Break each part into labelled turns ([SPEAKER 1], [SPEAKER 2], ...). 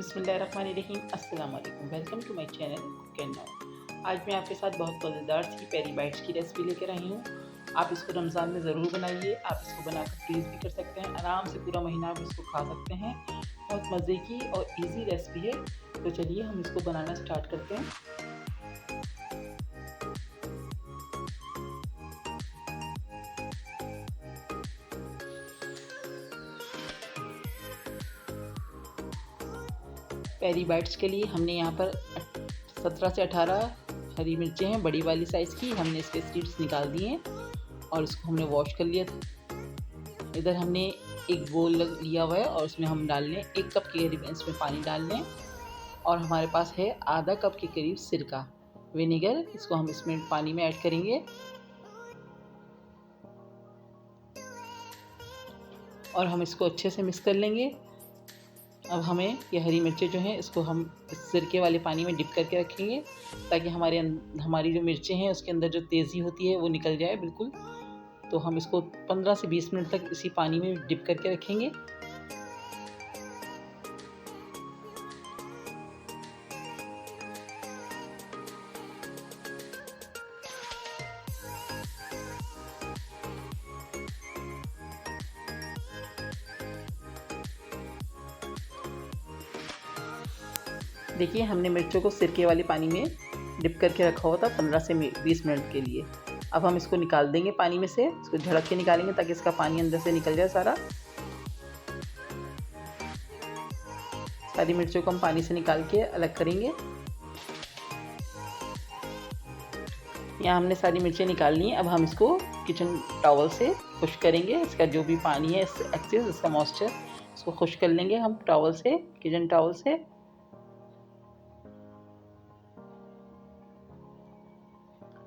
[SPEAKER 1] बिस्मिल्लाहिर्रहमानिर्रहीम। अस्सलाम वालेकुम। Welcome to my channel cook and now. आज मैं आपके साथ बहुत मज़ेदार सी पेरी बाइट्स की रेसिपी लेकर आई हूँ। आप इसको रमज़ान में ज़रूर बनाइए। आप इसको बनाकर फ्रीज़ भी कर सकते हैं। आराम से पूरा महीना आप इसको खा सकते हैं। बहुत मज़े की और इजी रेसिपी है। तो चलिए हम इसको बनाना स्टार्ट करते हैं। पेरी बाइट्स के लिए हमने यहाँ पर 17 से 18 हरी मिर्चें हैं, बड़ी वाली साइज़ की। हमने इसके सीड्स निकाल दिए हैं और इसको हमने वॉश कर लिया था। इधर हमने एक बोल लिया हुआ है और उसमें हम डाल लें 1 कप के करीब इसमें पानी डाल लें और हमारे पास है आधा कप के करीब सिरका विनेगर। इसको हम इसमें पानी में ऐड करेंगे और हम इसको अच्छे से मिक्स कर लेंगे। अब हमें ये हरी मिर्चें जो हैं इसको हम इस सिरके वाले पानी में डिप करके रखेंगे ताकि हमारी जो मिर्चें हैं उसके अंदर जो तेज़ी होती है वो निकल जाए बिल्कुल। तो हम इसको 15 से 20 मिनट तक इसी पानी में डिप करके रखेंगे। देखिए हमने मिर्चों को सिरके वाले पानी में डिप करके रखा हुआ था 15 से 20 मिनट के लिए। अब हम इसको निकाल देंगे पानी में से, इसको झड़क के निकालेंगे ताकि इसका पानी अंदर से निकल जाए सारा। सारी मिर्चों को हम पानी से निकाल के अलग करेंगे। यहाँ हमने सारी मिर्चें निकाल ली हैं। अब हम इसको किचन टॉवल से खुश करेंगे। इसका जो भी पानी है एक्सेस, इसका मॉइस्चर, इसको खुश कर लेंगे हम टॉवल से, किचन टॉवल से।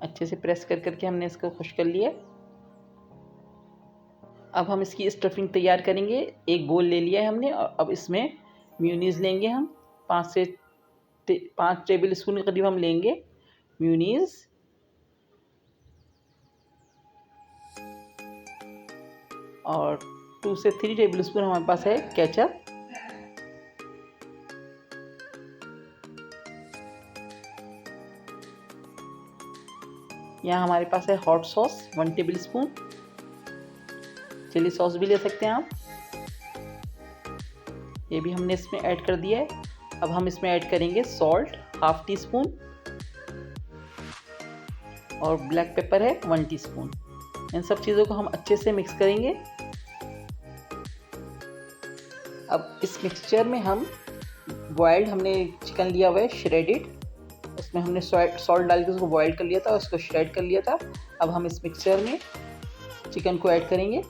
[SPEAKER 1] अच्छे से प्रेस कर करके हमने इसको खुश कर लिया। अब हम इसकी स्टफिंग तैयार करेंगे। एक बोल ले लिया है हमने और अब इसमें मेयोनीज़ लेंगे हम 5 टेबल स्पून के करीब हम लेंगे मेयोनीज़। और 2 से 3 टेबल स्पून हमारे पास है केचप। यहाँ हमारे पास है hot sauce 1 tablespoon. Chilli sauce भी ले सकते हैं आप, ये भी हमने इसमें ऐड कर दिया है। अब हम इसमें ऐड करेंगे सॉल्ट 1/2 टी स्पून और ब्लैक पेपर है 1 टीस्पून। इन सब चीज़ों को हम अच्छे से मिक्स करेंगे। अब इस मिक्सचर में हम बॉयल्ड हमने चिकन लिया हुआ है श्रेडेड, उसमें हमने सॉल्ट डाल के उसको बॉयल कर लिया था और उसको श्रेड कर लिया था। अब हम इस मिक्सचर में चिकन को ऐड करेंगे।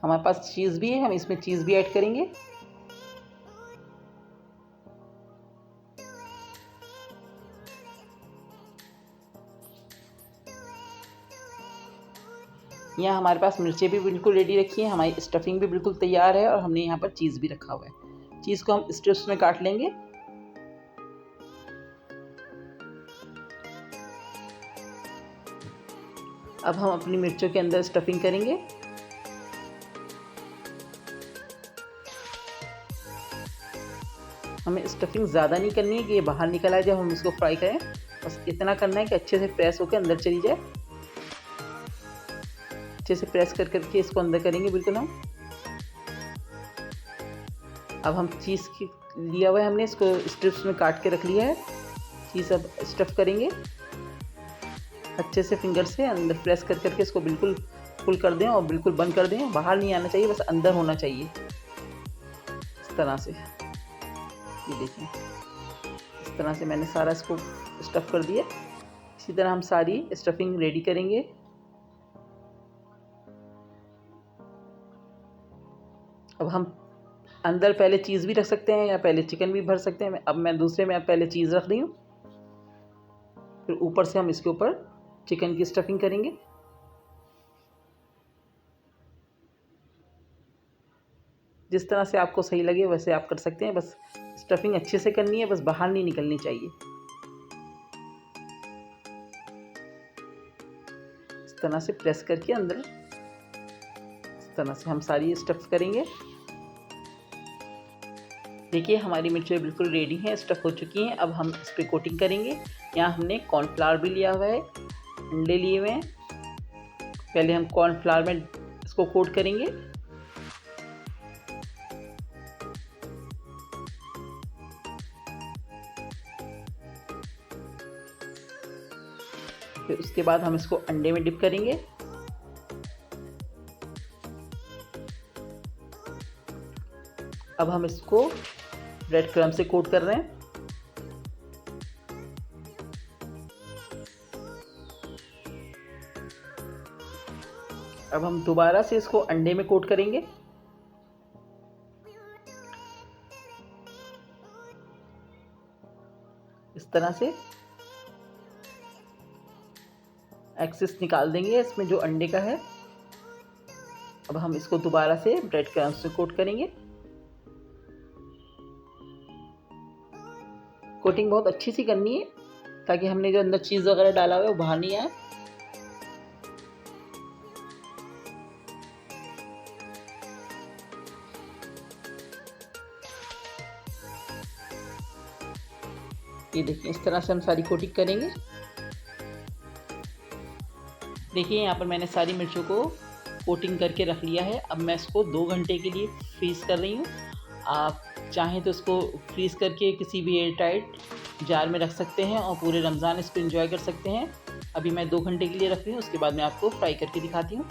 [SPEAKER 1] हमारे पास चीज़ भी है, हम इसमें चीज़ भी ऐड करेंगे। यहाँ हमारे पास मिर्चें भी बिल्कुल रेडी रखी हैं, हमारी स्टफिंग भी बिल्कुल तैयार है और हमने यहाँ पर चीज़ भी रखा हुआ है। चीज़ को हम स्ट्रिप्स में काट लेंगे। अब हम अपनी मिर्चों के अंदर स्टफिंग करेंगे। हमें स्टफिंग ज़्यादा नहीं करनी है कि ये बाहर निकल आए जब हम इसको फ्राई करें। बस इतना करना है कि अच्छे से प्रेस होकर अंदर चली जाए। अच्छे से प्रेस कर करके इसको अंदर करेंगे बिल्कुल हम। अब हम चीज़ की लिया हुआ है हमने, इसको स्ट्रिप्स में काट के रख लिया है। चीज़ अब स्टफ़ करेंगे अच्छे से, फिंगर से अंदर प्रेस कर करके इसको बिल्कुल फुल कर दें और बिल्कुल बंद कर दें। बाहर नहीं आना चाहिए, बस अंदर होना चाहिए इस तरह से। ये देखें, इस तरह से मैंने सारा इसको स्टफ़ कर दिया। इसी तरह हम सारी स्टफिंग रेडी करेंगे। अब हम अंदर पहले चीज़ भी रख सकते हैं या पहले चिकन भी भर सकते हैं। अब मैं दूसरे में अब पहले चीज़ रख रही हूँ, फिर ऊपर से हम इसके ऊपर चिकन की स्टफिंग करेंगे। जिस तरह से आपको सही लगे वैसे आप कर सकते हैं, बस स्टफिंग अच्छे से करनी है, बस बाहर नहीं निकलनी चाहिए। तरह से प्रेस करके अंदर इस तरह से हम सारी स्टफ़ करेंगे। देखिए हमारी मिर्चें बिल्कुल रेडी हैं, स्टफ़ हो चुकी हैं। अब हम इस पर कोटिंग करेंगे। यहाँ हमने कॉर्नफ्लावर भी लिया हुआ है, अंडे लिए हुए हैं। पहले हम कॉर्नफ्लावर में इसको कोट करेंगे। फिर उसके बाद हम इसको अंडे में डिप करेंगे। अब हम इसको ब्रेड क्रम्ब से कोट कर रहे हैं। अब हम दोबारा से इसको अंडे में कोट करेंगे। इस तरह से एक्सेस निकाल देंगे इसमें जो अंडे का है। अब हम इसको दोबारा से ब्रेड क्रम्ब से कोट करेंगे। कोटिंग बहुत अच्छी सी करनी है ताकि हमने जो अंदर चीज़ वगैरह डाला हुआ है वो बाहर नहीं आए। ये देखिए इस तरह से हम सारी कोटिंग करेंगे। देखिए यहाँ पर मैंने सारी मिर्चों को कोटिंग करके रख लिया है। अब मैं इसको 2 घंटे के लिए फ्रीज़ कर रही हूँ। आप चाहें तो इसको फ्रीज़ करके किसी भी एयर टाइट जार में रख सकते हैं और पूरे रमज़ान इसको एंजॉय कर सकते हैं। अभी मैं 2 घंटे के लिए रख रही हूँ, उसके बाद मैं आपको फ्राई करके दिखाती हूँ।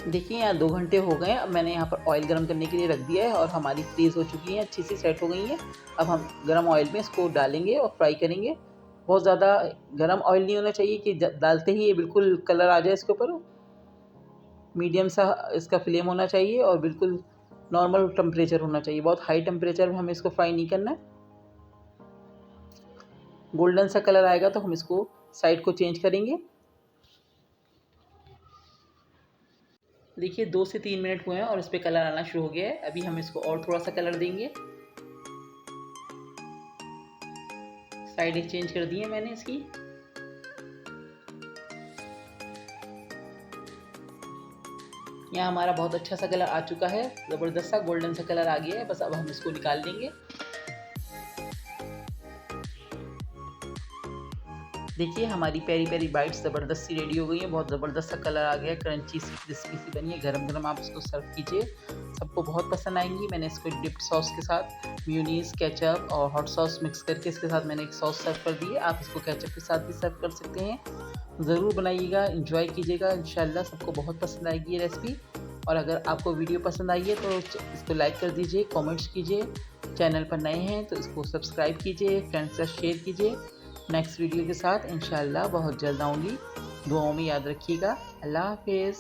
[SPEAKER 1] देखिए यहाँ 2 घंटे हो गए हैं। अब मैंने यहाँ पर ऑयल गर्म करने के लिए रख दिया है और हमारी फ्रीज़ हो चुकी है, अच्छी सी सेट हो गई है। अब हम गर्म ऑयल में इसको डालेंगे और फ्राई करेंगे। बहुत ज़्यादा गर्म ऑयल नहीं होना चाहिए कि डालते ही ये बिल्कुल कलर आ जाए इसके ऊपर। मीडियम सा इसका फ्लेम होना चाहिए और बिल्कुल नॉर्मल टेम्परेचर होना चाहिए। बहुत हाई टेम्परेचर में हमें इसको फ्राई नहीं करना है। गोल्डन सा कलर आएगा तो हम इसको साइड को चेंज करेंगे। देखिए 2 से 3 मिनट हुए हैं और इस पर कलर आना शुरू हो गया है। अभी हम इसको और थोड़ा सा कलर देंगे। साइड चेंज कर दी है मैंने इसकी। यहाँ हमारा बहुत अच्छा सा कलर आ चुका है, ज़बरदस्त सा गोल्डन सा कलर आ गया है। बस अब हम इसको निकाल देंगे। देखिए हमारी पेरी पेरी बाइट्स ज़बरदस्त सी रेडी हो गई है। बहुत ज़बरदस्त सा कलर आ गया है, क्रंची सी क्रिस्पी सी बनी है। गरम गरम आप इसको सर्व कीजिए, सबको बहुत पसंद आएंगी। मैंने इसको डिप्ड सॉस के साथ मेयोनीज़, केचप और हॉट सॉस मिक्स करके इसके साथ मैंने एक सॉस सर्व कर दी है। आप इसको केचप के साथ भी सर्व कर सकते हैं। ज़रूर बनाइएगा, इंजॉय कीजिएगा, इंशाल्लाह सबको बहुत पसंद आएगी ये रेसिपी। और अगर आपको वीडियो पसंद आई है तो इसको लाइक कर दीजिए, कमेंट्स कीजिए। चैनल पर नए हैं तो इसको सब्सक्राइब कीजिए, फ्रेंड्स से शेयर कीजिए। नेक्स्ट वीडियो के साथ इंशाल्लाह बहुत जल्द आऊँगी। दुआओं में याद रखिएगा। अल्लाह हाफिज़।